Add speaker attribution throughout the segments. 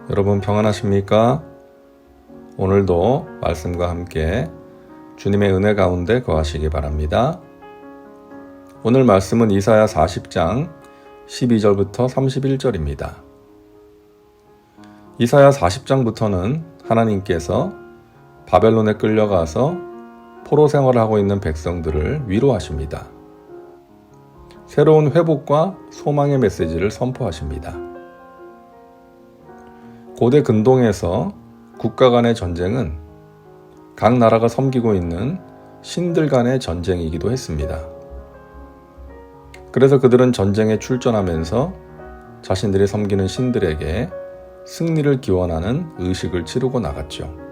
Speaker 1: 여러분 평안하십니까? 오늘도 말씀과 함께 주님의 은혜 가운데 거하시기 바랍니다. 오늘 말씀은 이사야 40장 12절부터 31절입니다. 이사야 40장부터는 하나님께서 바벨론에 끌려가서 포로 생활을 하고 있는 백성들을 위로하십니다. 새로운 회복과 소망의 메시지를 선포하십니다. 고대 근동에서 국가 간의 전쟁은 각 나라가 섬기고 있는 신들 간의 전쟁이기도 했습니다. 그래서 그들은 전쟁에 출전하면서 자신들이 섬기는 신들에게 승리를 기원하는 의식을 치르고 나갔죠.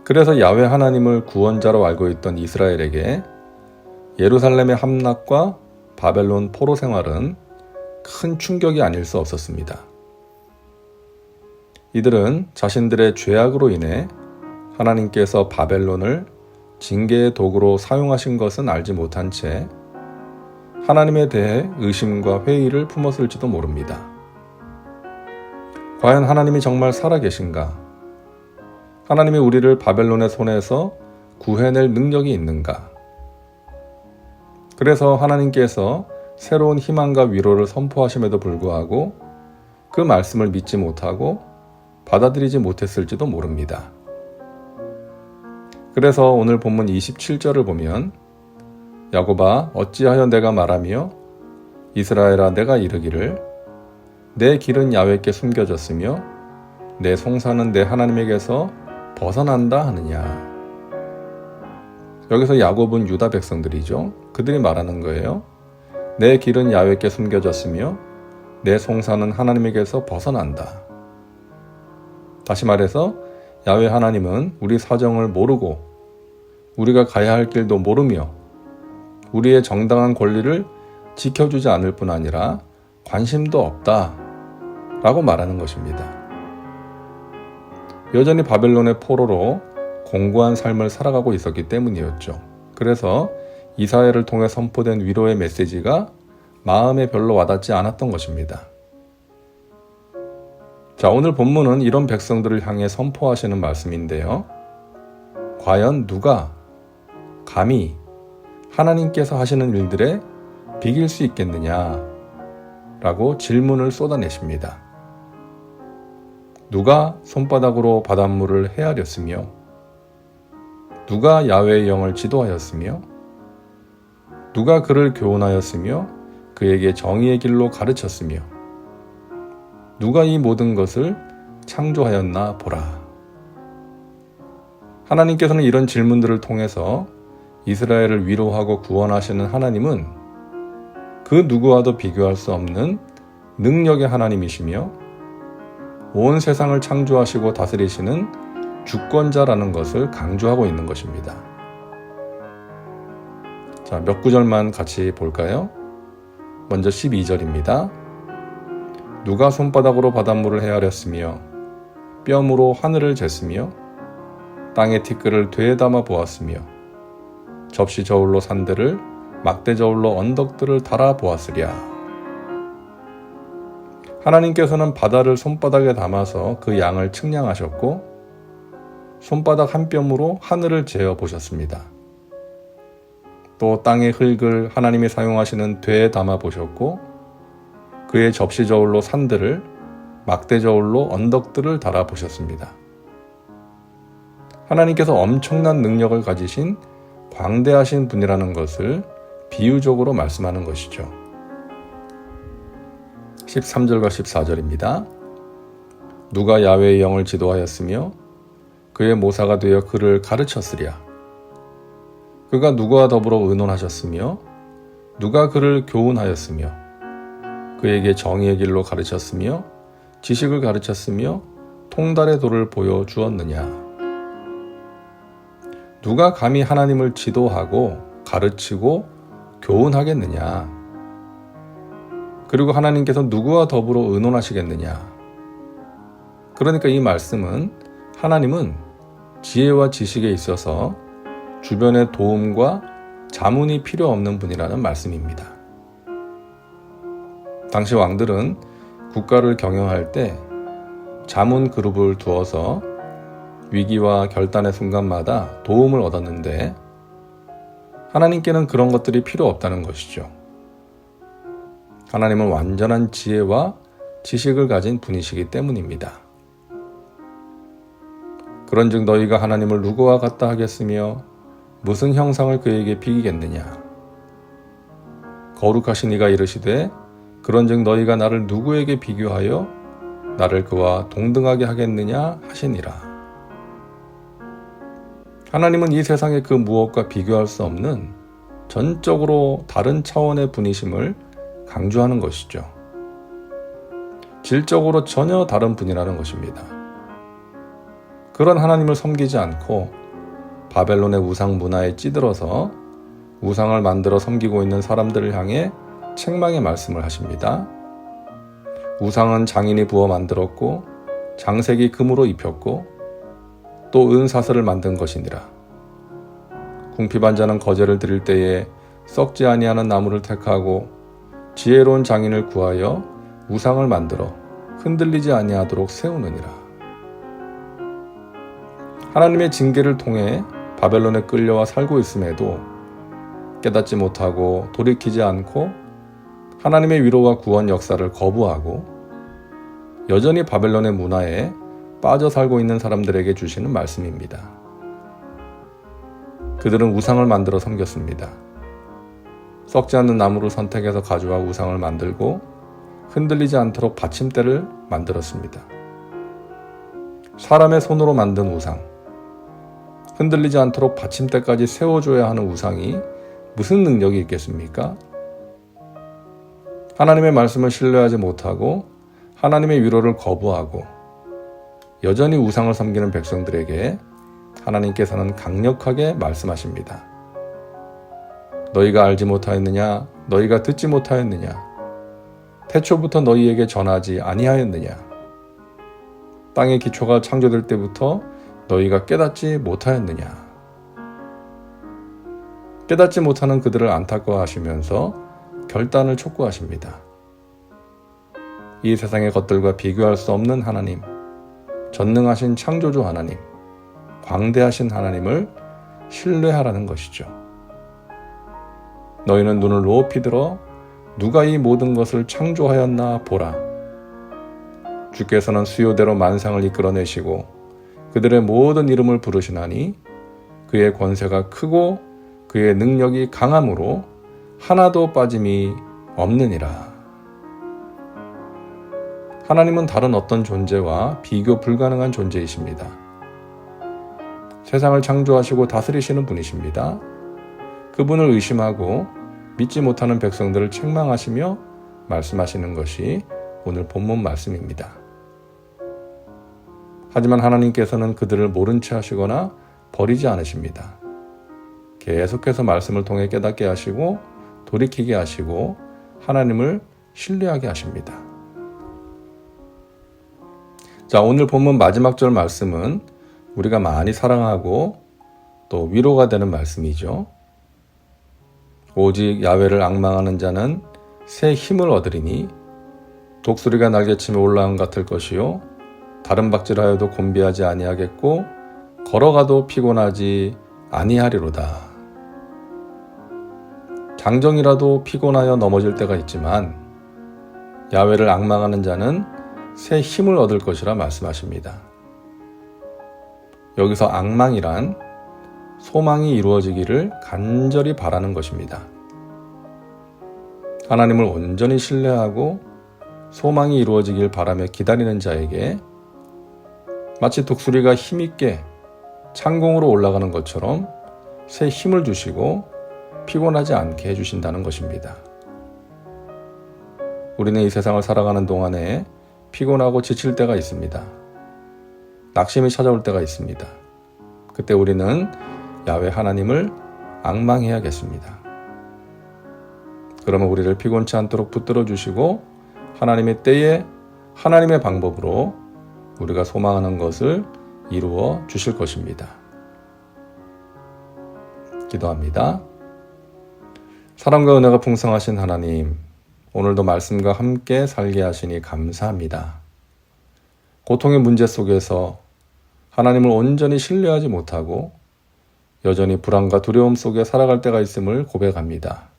Speaker 1: 그래서 야훼 하나님을 구원자로 알고 있던 이스라엘에게 예루살렘의 함락과 바벨론 포로 생활은 큰 충격이 아닐 수 없었습니다. 이들은 자신들의 죄악으로 인해 하나님께서 바벨론을 징계의 도구로 사용하신 것은 알지 못한 채 하나님에 대해 의심과 회의를 품었을지도 모릅니다. 과연 하나님이 정말 살아계신가? 하나님이 우리를 바벨론의 손에서 구해낼 능력이 있는가? 그래서 하나님께서 새로운 희망과 위로를 선포하심에도 불구하고 그 말씀을 믿지 못하고 받아들이지 못했을지도 모릅니다. 그래서 오늘 본문 27절을 보면 야곱아 어찌하여 내가 말하며 이스라엘아 내가 이르기를 내 길은 야훼께 숨겨졌으며 내 송사는 내 하나님에게서 벗어난다 하느냐. 여기서 야곱은 유다 백성들이죠. 그들이 말하는 거예요. 내 길은 야훼께 숨겨졌으며 내 송사는 하나님에게서 벗어난다. 다시 말해서 야훼 하나님은 우리 사정을 모르고 우리가 가야 할 길도 모르며 우리의 정당한 권리를 지켜주지 않을 뿐 아니라 관심도 없다 라고 말하는 것입니다. 여전히 바벨론의 포로로 공고한 삶을 살아가고 있었기 때문이었죠. 그래서 이사야를 통해 선포된 위로의 메시지가 마음에 별로 와닿지 않았던 것입니다. 자, 오늘 본문은 이런 백성들을 향해 선포하시는 말씀인데요. 과연 누가 감히 하나님께서 하시는 일들에 비길 수 있겠느냐? 라고 질문을 쏟아내십니다. 누가 손바닥으로 바닷물을 헤아렸으며 누가 야훼의 영을 지도하였으며 누가 그를 교훈하였으며 그에게 정의의 길로 가르쳤으며 누가 이 모든 것을 창조하였나 보라. 하나님께서는 이런 질문들을 통해서 이스라엘을 위로하고 구원하시는 하나님은 그 누구와도 비교할 수 없는 능력의 하나님이시며 온 세상을 창조하시고 다스리시는 주권자라는 것을 강조하고 있는 것입니다. 자, 몇 구절만 같이 볼까요? 먼저 12절입니다. 누가 손바닥으로 바닷물을 헤아렸으며 뼘으로 하늘을 쟀으며 땅의 티끌을 되에 담아 보았으며 접시 저울로 산들을 막대 저울로 언덕들을 달아 보았으랴. 하나님께서는 바다를 손바닥에 담아서 그 양을 측량하셨고 손바닥 한 뼘으로 하늘을 재어 보셨습니다. 또 땅의 흙을 하나님이 사용하시는 되에 담아 보셨고 그의 접시 저울로 산들을 막대 저울로 언덕들을 달아 보셨습니다. 하나님께서 엄청난 능력을 가지신 광대하신 분이라는 것을 비유적으로 말씀하는 것이죠. 13절과 14절입니다. 누가 야훼의 영을 지도하였으며 그의 모사가 되어 그를 가르쳤으랴. 그가 누구와 더불어 의논하셨으며 누가 그를 교훈하였으며 그에게 정의의 길로 가르쳤으며 지식을 가르쳤으며 통달의 도를 보여주었느냐. 누가 감히 하나님을 지도하고 가르치고 교훈하겠느냐. 그리고 하나님께서 누구와 더불어 의논하시겠느냐. 그러니까 이 말씀은 하나님은 지혜와 지식에 있어서 주변의 도움과 자문이 필요 없는 분이라는 말씀입니다. 당시 왕들은 국가를 경영할 때 자문 그룹을 두어서 위기와 결단의 순간마다 도움을 얻었는데 하나님께는 그런 것들이 필요 없다는 것이죠. 하나님은 완전한 지혜와 지식을 가진 분이시기 때문입니다. 그런즉 너희가 하나님을 누구와 같다 하겠으며 무슨 형상을 그에게 비기겠느냐. 거룩하신 이가 이르시되 그런즉 너희가 나를 누구에게 비교하여 나를 그와 동등하게 하겠느냐 하시니라. 하나님은 이 세상의 그 무엇과 비교할 수 없는 전적으로 다른 차원의 분이심을 강조하는 것이죠. 질적으로 전혀 다른 분이라는 것입니다. 그런 하나님을 섬기지 않고 바벨론의 우상 문화에 찌들어서 우상을 만들어 섬기고 있는 사람들을 향해 책망의 말씀을 하십니다. 우상은 장인이 부어 만들었고 장색이 금으로 입혔고 또 은사슬을 만든 것이니라. 궁핍한 자는 거제를 드릴 때에 썩지 아니하는 나무를 택하고 지혜로운 장인을 구하여 우상을 만들어 흔들리지 아니하도록 세우느니라. 하나님의 징계를 통해 바벨론에 끌려와 살고 있음에도 깨닫지 못하고 돌이키지 않고 하나님의 위로와 구원 역사를 거부하고 여전히 바벨론의 문화에 빠져 살고 있는 사람들에게 주시는 말씀입니다. 그들은 우상을 만들어 섬겼습니다. 썩지 않는 나무를 선택해서 가져와 우상을 만들고 흔들리지 않도록 받침대를 만들었습니다. 사람의 손으로 만든 우상, 흔들리지 않도록 받침대까지 세워줘야 하는 우상이 무슨 능력이 있겠습니까? 하나님의 말씀을 신뢰하지 못하고 하나님의 위로를 거부하고 여전히 우상을 섬기는 백성들에게 하나님께서는 강력하게 말씀하십니다. 너희가 알지 못하였느냐? 너희가 듣지 못하였느냐? 태초부터 너희에게 전하지 아니하였느냐? 땅의 기초가 창조될 때부터 너희가 깨닫지 못하였느냐? 깨닫지 못하는 그들을 안타까워하시면서 결단을 촉구하십니다. 이 세상의 것들과 비교할 수 없는 하나님, 전능하신 창조주 하나님, 광대하신 하나님을 신뢰하라는 것이죠. 너희는 눈을 높이 들어 누가 이 모든 것을 창조하였나 보라. 주께서는 수요대로 만상을 이끌어내시고 그들의 모든 이름을 부르시나니 그의 권세가 크고 그의 능력이 강함으로 하나도 빠짐이 없느니라. 하나님은 다른 어떤 존재와 비교 불가능한 존재이십니다. 세상을 창조하시고 다스리시는 분이십니다. 그분을 의심하고 믿지 못하는 백성들을 책망하시며 말씀하시는 것이 오늘 본문 말씀입니다. 하지만 하나님께서는 그들을 모른 채 하시거나 버리지 않으십니다. 계속해서 말씀을 통해 깨닫게 하시고 돌이키게 하시고 하나님을 신뢰하게 하십니다. 자, 오늘 본문 마지막 절 말씀은 우리가 많이 사랑하고 또 위로가 되는 말씀이죠. 오직 야훼를 앙망하는 자는 새 힘을 얻으리니 독수리가 날개치며 올라온 같을 것이요 다른 박질하여도 곤비하지 아니하겠고 걸어가도 피곤하지 아니하리로다. 장정이라도 피곤하여 넘어질 때가 있지만 야훼를 앙망하는 자는 새 힘을 얻을 것이라 말씀하십니다. 여기서 앙망이란 소망이 이루어지기를 간절히 바라는 것입니다. 하나님을 온전히 신뢰하고 소망이 이루어지길 바라며 기다리는 자에게 마치 독수리가 힘있게 창공으로 올라가는 것처럼 새 힘을 주시고 피곤하지 않게 해주신다는 것입니다. 우리는 이 세상을 살아가는 동안에 피곤하고 지칠 때가 있습니다. 낙심이 찾아올 때가 있습니다. 그때 우리는 야훼 하나님을 앙망해야겠습니다. 그러면 우리를 피곤치 않도록 붙들어 주시고 하나님의 때에 하나님의 방법으로 우리가 소망하는 것을 이루어 주실 것입니다. 기도합니다. 사랑과 은혜가 풍성하신 하나님, 오늘도 말씀과 함께 살게 하시니 감사합니다. 고통의 문제 속에서 하나님을 온전히 신뢰하지 못하고 여전히 불안과 두려움 속에 살아갈 때가 있음을 고백합니다.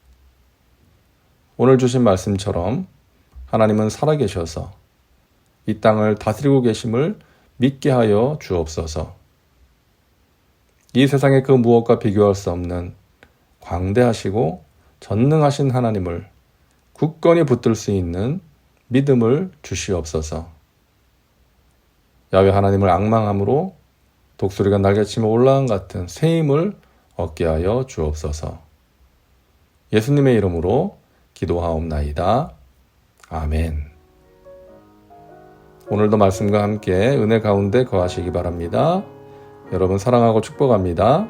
Speaker 1: 오늘 주신 말씀처럼 하나님은 살아계셔서 이 땅을 다스리고 계심을 믿게 하여 주옵소서. 이 세상의 그 무엇과 비교할 수 없는 광대하시고 전능하신 하나님을 굳건히 붙들 수 있는 믿음을 주시옵소서. 야훼 하나님을 앙망함으로 독수리가 날개치며 올라간 같은 새 힘을 얻게 하여 주옵소서. 예수님의 이름으로 기도하옵나이다. 아멘. 오늘도 말씀과 함께 은혜 가운데 거하시기 바랍니다. 여러분 사랑하고 축복합니다.